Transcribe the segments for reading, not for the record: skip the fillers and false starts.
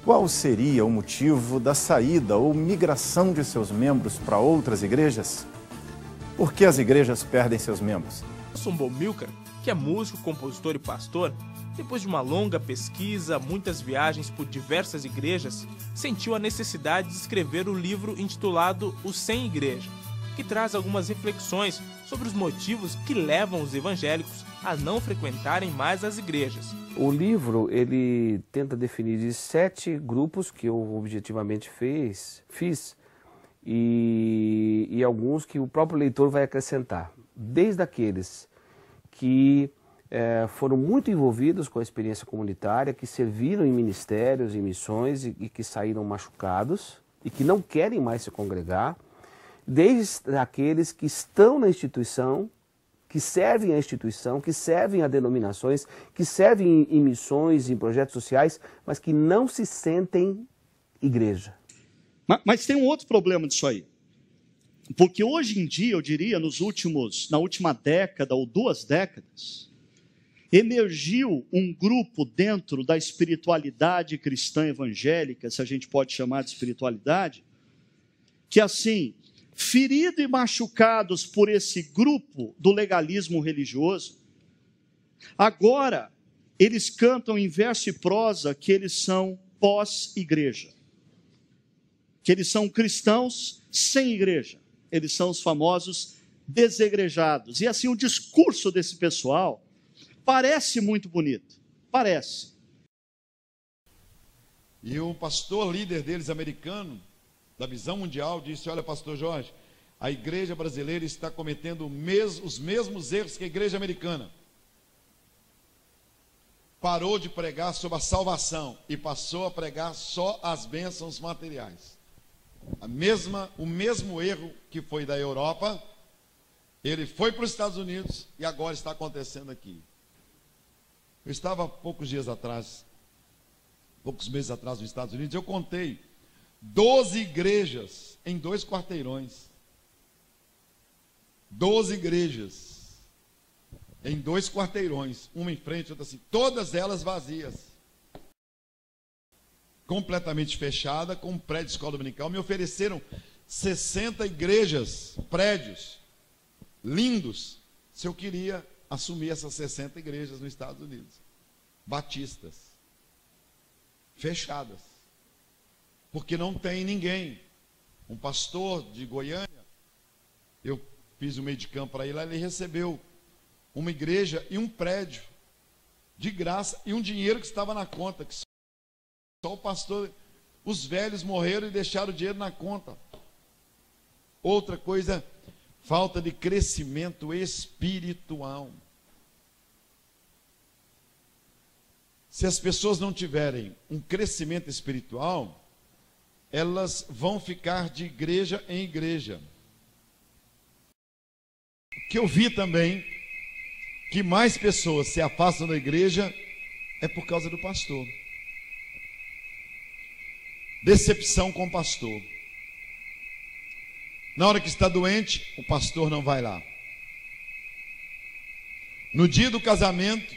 Qual seria o motivo da saída ou migração de seus membros para outras igrejas? Por que as igrejas perdem seus membros? Nelson Bomilcar, que é músico, compositor e pastor, depois de uma longa pesquisa, muitas viagens por diversas igrejas, sentiu a necessidade de escrever o livro intitulado O Sem Igreja, que traz algumas reflexões sobre os motivos que levam os evangélicos a não frequentarem mais as igrejas. O livro, ele tenta definir de 7 grupos que eu objetivamente fiz e alguns que o próprio leitor vai acrescentar. Desde aqueles que foram muito envolvidos com a experiência comunitária, que serviram em ministérios, em missões e que saíram machucados e que não querem mais se congregar, desde aqueles que estão na instituição, que servem à instituição, que servem a denominações, que servem em missões, em projetos sociais, mas que não se sentem igreja. Mas tem um outro problema disso aí. Porque hoje em dia, eu diria, na última década ou 2 décadas, emergiu um grupo dentro da espiritualidade cristã evangélica, se a gente pode chamar de espiritualidade, que assim, ferido e machucados por esse grupo do legalismo religioso, agora eles cantam em verso e prosa que eles são pós-igreja, que eles são cristãos sem igreja, eles são os famosos desegrejados. E assim, o discurso desse pessoal parece muito bonito, parece. E o pastor líder deles, americano, da Visão Mundial, disse: olha, pastor Jorge, a igreja brasileira está cometendo os mesmos erros que a igreja americana. Parou de pregar sobre a salvação e passou a pregar só as bênçãos materiais. O mesmo erro que foi da Europa, ele foi para os Estados Unidos e agora está acontecendo aqui. Eu estava poucos meses atrás nos Estados Unidos, eu contei 12 igrejas em 2 quarteirões. 12 igrejas em 2 quarteirões, uma em frente, outra assim, todas elas vazias, completamente fechada, com um prédio de escola dominical. Me ofereceram 60 igrejas, prédios lindos, se eu queria assumir essas 60 igrejas nos Estados Unidos, batistas, fechadas, porque não tem ninguém. Um pastor de Goiânia, eu fiz um meio de campo para ele, lá ele recebeu uma igreja e um prédio de graça e um dinheiro que estava na conta, que só o pastor, os velhos morreram e deixaram o dinheiro na conta. Outra coisa, falta de crescimento espiritual. Se as pessoas não tiverem um crescimento espiritual, elas vão ficar de igreja em igreja. O que eu vi também, que mais pessoas se afastam da igreja, é por causa do pastor. Decepção com o pastor. Na hora que está doente, o pastor não vai lá. No dia do casamento,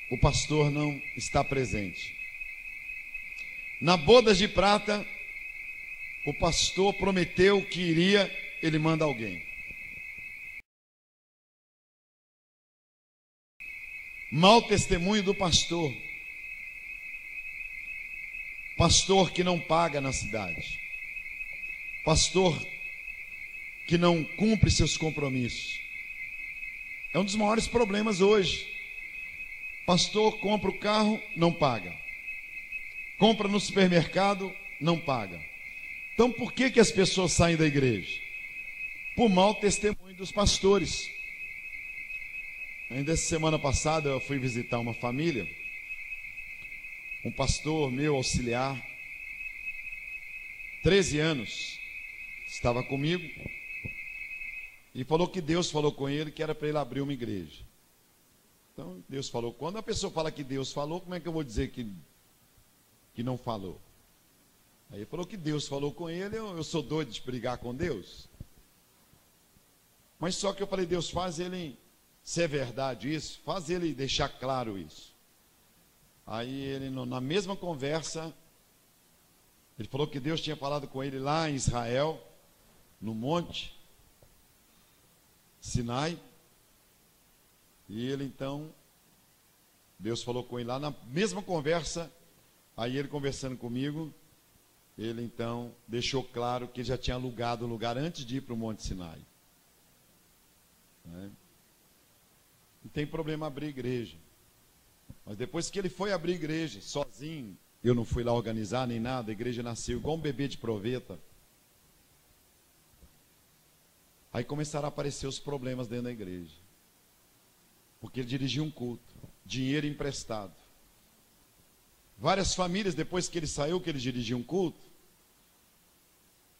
o pastor não está presente. Na bodas de prata, o pastor prometeu que iria, ele manda alguém. Mau testemunho do pastor. Pastor que não paga na cidade. Pastor que não cumpre seus compromissos. É um dos maiores problemas hoje. Pastor compra o carro, não paga. Compra no supermercado, não paga. Então por que as pessoas saem da igreja? Por mau testemunho dos pastores. Ainda essa semana passada eu fui visitar uma família. Um pastor meu auxiliar, 13 anos, estava comigo e falou que Deus falou com ele que era para ele abrir uma igreja. Então Deus falou. Quando a pessoa fala que Deus falou, como é que eu vou dizer que não falou? Aí ele falou que Deus falou com ele. Eu sou doido de brigar com Deus? Mas só que eu falei: Deus, faz ele, se é verdade isso, faz ele deixar claro isso. Aí ele, na mesma conversa, ele falou que Deus tinha falado com ele lá em Israel, no monte Sinai. E ele então, Deus falou com ele lá na mesma conversa. Aí ele conversando comigo, ele então deixou claro que ele já tinha alugado o lugar antes de ir para o monte Sinai. Não tem problema abrir igreja. Mas depois que ele foi abrir igreja, sozinho, eu não fui lá organizar nem nada, a igreja nasceu igual um bebê de proveta. Aí começaram a aparecer os problemas dentro da igreja. Porque ele dirigia um culto, dinheiro emprestado. Várias famílias, depois que ele saiu, que ele dirigia um culto,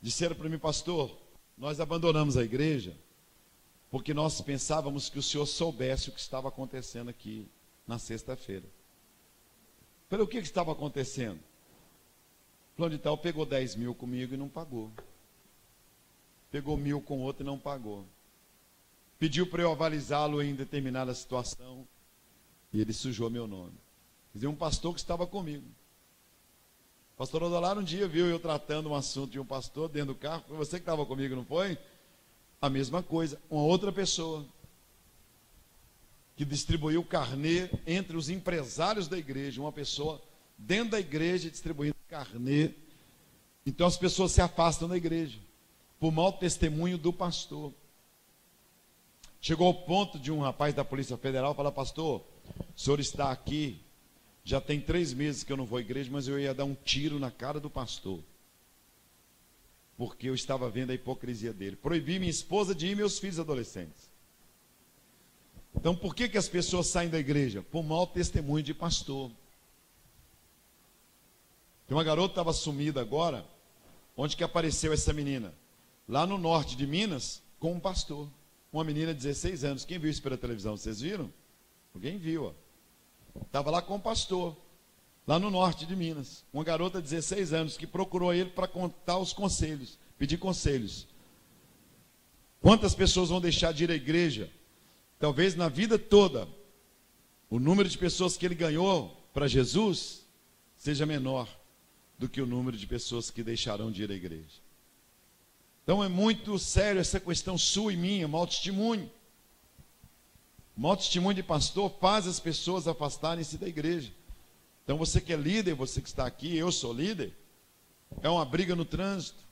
disseram para mim: pastor, nós abandonamos a igreja porque nós pensávamos que o senhor soubesse o que estava acontecendo aqui na sexta-feira. Falei: o que estava acontecendo? Fulano de tal pegou 10 mil comigo e não pagou. Pegou 1.000 com outro e não pagou. Pediu para eu avalizá-lo em determinada situação e ele sujou meu nome. Quer dizer, um pastor que estava comigo. O pastor Odolar um dia viu eu tratando um assunto de um pastor dentro do carro. Foi você que estava comigo, não foi? A mesma coisa. Uma outra pessoa que distribuiu carnê entre os empresários da igreja. Uma pessoa dentro da igreja distribuindo carnê. Então as pessoas se afastam da igreja por mau testemunho do pastor. Chegou ao ponto de um rapaz da Polícia Federal falar: pastor, o senhor está aqui, já tem 3 meses que eu não vou à igreja, mas eu ia dar um tiro na cara do pastor, porque eu estava vendo a hipocrisia dele. Proibi minha esposa de ir e meus filhos adolescentes. Então por que as pessoas saem da igreja? Por mau testemunho de pastor. Tem uma garota que estava sumida agora. Onde que apareceu essa menina? Lá no norte de Minas, com um pastor. Uma menina de 16 anos. Quem viu isso pela televisão? Vocês viram? Alguém viu, ó. Estava lá com o pastor, lá no norte de Minas. Uma garota de 16 anos que procurou ele para contar os conselhos, pedir conselhos. Quantas pessoas vão deixar de ir à igreja? Talvez na vida toda, o número de pessoas que ele ganhou para Jesus seja menor do que o número de pessoas que deixarão de ir à igreja. Então é muito sério essa questão sua e minha, mau testemunho. Mau testemunho de pastor faz as pessoas afastarem-se da igreja. Então você que é líder, você que está aqui, eu sou líder, é uma briga no trânsito,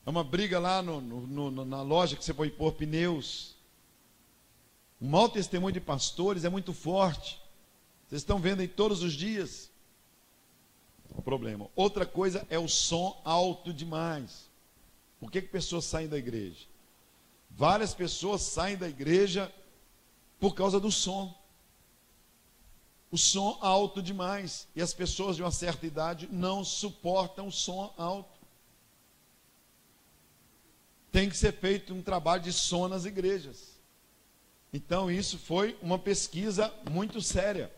é uma briga lá na loja que você foi pôr pneus. O mau testemunho de pastores é muito forte. Vocês estão vendo aí todos os dias. O problema. Outra coisa é o som alto demais. Por que pessoas saem da igreja? Várias pessoas saem da igreja por causa do som. O som alto demais. E as pessoas de uma certa idade não suportam o som alto. Tem que ser feito um trabalho de som nas igrejas. Então isso foi uma pesquisa muito séria.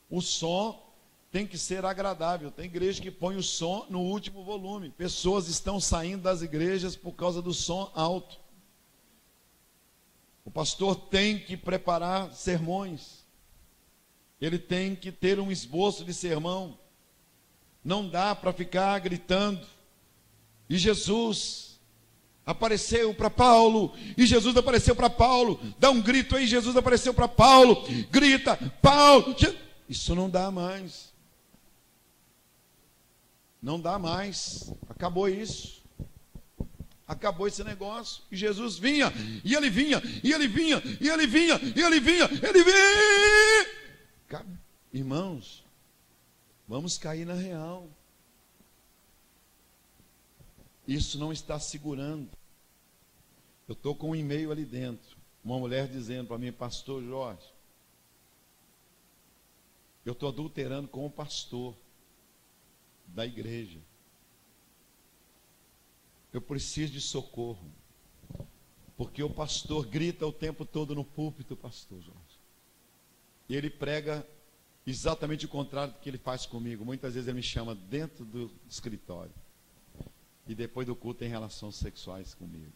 O som tem que ser agradável. Tem igreja que põe o som no último volume. Pessoas estão saindo das igrejas por causa do som alto. O pastor tem que preparar sermões. Ele tem que ter um esboço de sermão. Não dá para ficar gritando. E Jesus apareceu para Paulo. E Jesus apareceu para Paulo. Dá um grito aí, Jesus apareceu para Paulo. Grita, Paulo. Isso não dá mais. Não dá mais, acabou isso, acabou esse negócio. E Jesus vinha, e ele vinha, e ele vinha, e ele vinha, e ele vinha, ele vinha. Irmãos, vamos cair na real. Isso não está segurando. Eu estou com um e-mail ali dentro, uma mulher dizendo para mim: pastor Jorge, eu estou adulterando com o pastor da igreja. Eu preciso de socorro. Porque o pastor grita o tempo todo no púlpito, pastor Jorge. E ele prega exatamente o contrário do que ele faz comigo. Muitas vezes ele me chama dentro do escritório. E depois do culto tem relações sexuais comigo.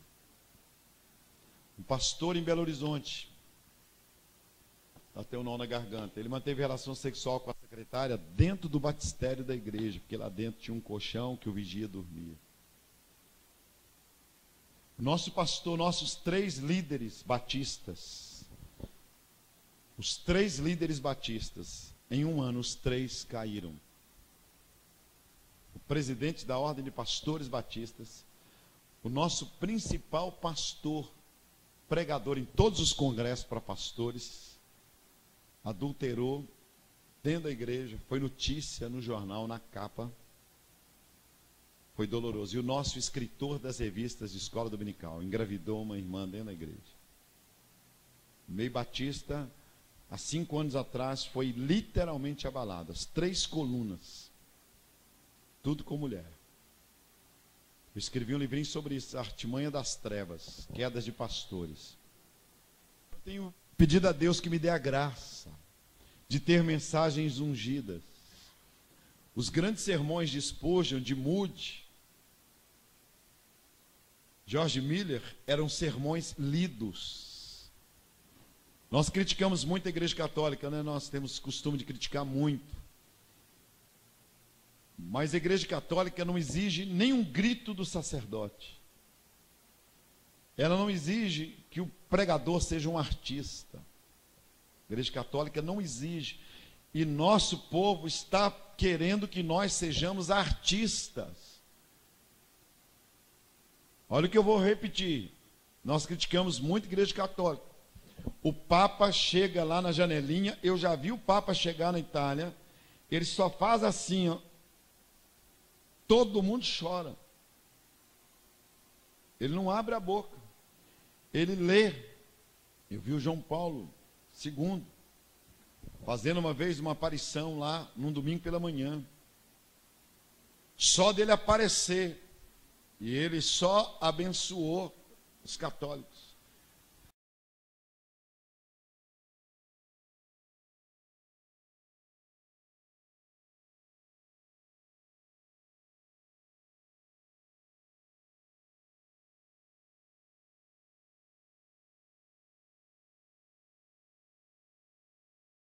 Um pastor em Belo Horizonte até um nó na garganta. Ele manteve relação sexual com a secretária dentro do batistério da igreja, porque lá dentro tinha um colchão que o vigia dormia. Nosso pastor, nossos 3 líderes batistas, os 3 líderes batistas, em um ano os 3 caíram. O presidente da Ordem de Pastores Batistas, o nosso principal pastor, pregador em todos os congressos para pastores, adulterou dentro da igreja, foi notícia no jornal, na capa. Foi doloroso. E o nosso escritor das revistas de escola dominical engravidou uma irmã dentro da igreja. O meio batista, há 5 anos atrás, foi literalmente abalado. As 3 colunas. Tudo com mulher. Eu escrevi um livrinho sobre isso, a artimanha das trevas, quedas de pastores. Eu tenho pedido a Deus que me dê a graça de ter mensagens ungidas. Os grandes sermões de Spurgeon, de Moody, George Miller, eram sermões lidos. Nós criticamos muito a igreja católica, né? Nós temos costume de criticar muito. Mas a igreja católica não exige nenhum grito do sacerdote. Ela não exige que o pregador seja um artista. A igreja católica não exige. E nosso povo está querendo que nós sejamos artistas. Olha o que eu vou repetir. Nós criticamos muito a igreja católica. O Papa chega lá na janelinha. Eu já vi o Papa chegar na Itália. Ele só faz assim, ó. Todo mundo chora. Ele não abre a boca. Ele lê. Eu vi o João Paulo II fazendo uma vez uma aparição lá, num domingo pela manhã. Só dele aparecer. E ele só abençoou os católicos.